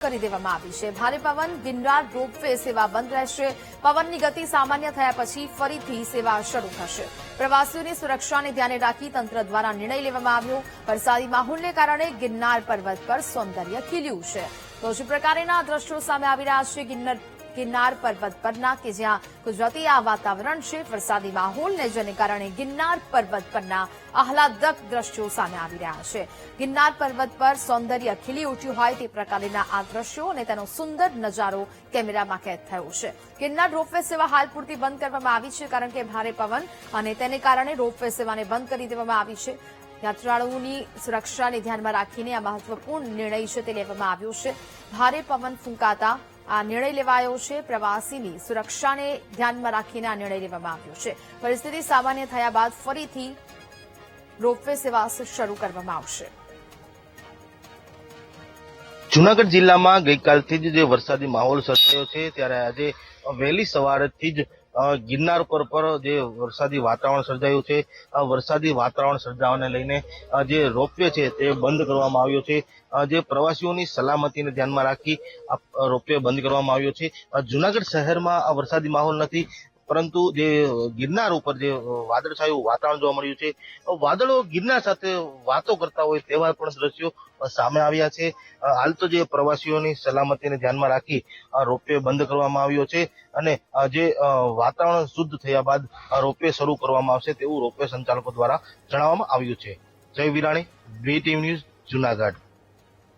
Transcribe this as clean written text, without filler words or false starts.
કરી દેવામાં આવી છે। ભારે પવન ગિરનાર રોપવે સેવા બંધ રહેશે। પવનની ગતિ સામાન્ય થયા પછી ફરીથી સેવા શરૂ થશે। પ્રવાસીઓની સુરક્ષાને ધ્યાને રાખી તંત્ર દ્વારા નિર્ણય લેવામાં આવ્યો। વરસાદી માહોલને કારણે ગિરનાર પર્વત પર સૌંદર્ય ખીલ્યું છે। તો જ પ્રકારના દ્રશ્યો સામે આવી રહ્યા છે ગિરનાર પર્વત પરના કે જ્યાં કુદરતી આ વાતાવરણ છે। વરસાદી માહોલને જેને કારણે ગિરનાર પર્વત પરના આહલાદક દ્રશ્યો સામે આવી રહ્યા છે। ગિરનાર પર્વત પર સૌંદર્ય ખીલી ઉઠ્યું હોય તે પ્રકારના આ દ્રશ્યો અને તેનો સુંદર નજારો કેમેરામાં કેદ થયો છે। ગિરનાર રોપવે સેવા હાલ પૂરતી બંધ કરવામાં આવી છે કારણ કે ભારે પવન અને તેને કારણે રોપવે સેવાને બંધ કરી દેવામાં આવી છે। યાત્રાળુઓની સુરક્ષાને ધ્યાનમાં રાખીને આ મહત્વપૂર્ણ નિર્ણય છે તે લેવામાં આવ્યો છે। ભારે પવન ફૂંકાતા આ નિર્ણય લેવાયો છે। પ્રવાસીની સુરક્ષાને ધ્યાનમાં રાખીને આ નિર્ણય લેવામાં આવ્યો છે। પરિસ્થિતિ સામાન્ય થયા બાદ ફરીથી રોપવે સેવા શરૂ કરવામાં આવશે। જૂનાગઢ જિલ્લામાં ગઈકાલથી જ જે વરસાદી માહોલ સર્જાયો છે ત્યારે આજે વહેલી સવારથી જ ગિરનાર પર જે વરસાદી વાતાવરણ સર્જાયું છે। વરસાદી વાતાવરણ સર્જાવાને લઈને જે રોપવે છે તે બંધ કરવામાં આવ્યો છે। જે પ્રવાસીઓની સલામતીને ધ્યાનમાં રાખી રોપવે બંધ કરવામાં આવ્યો છે। જૂનાગઢ શહેરમાં આ વરસાદી માહોલ નથી, પરંતુ જે ગિરનાર ઉપર જે વાદળછાયું વાતાવરણ જોવા મળ્યું છે, વાદળો ગિરનાર સાથે વાતો કરતા હોય તેવા પણ દ્રશ્યો સામે આવ્યા છે। હાલ તો જે પ્રવાસીઓની સલામતીને ધ્યાનમાં રાખી રોપવે બંધ કરવામાં આવ્યો છે અને જે વાતાવરણ શુદ્ધ થયા બાદ રોપવે શરૂ કરવામાં આવશે તેવું રોપવે સંચાલકો દ્વારા જણાવવામાં આવ્યું છે। જય વિરાણી, BTV ન્યૂઝ, જૂનાગઢ।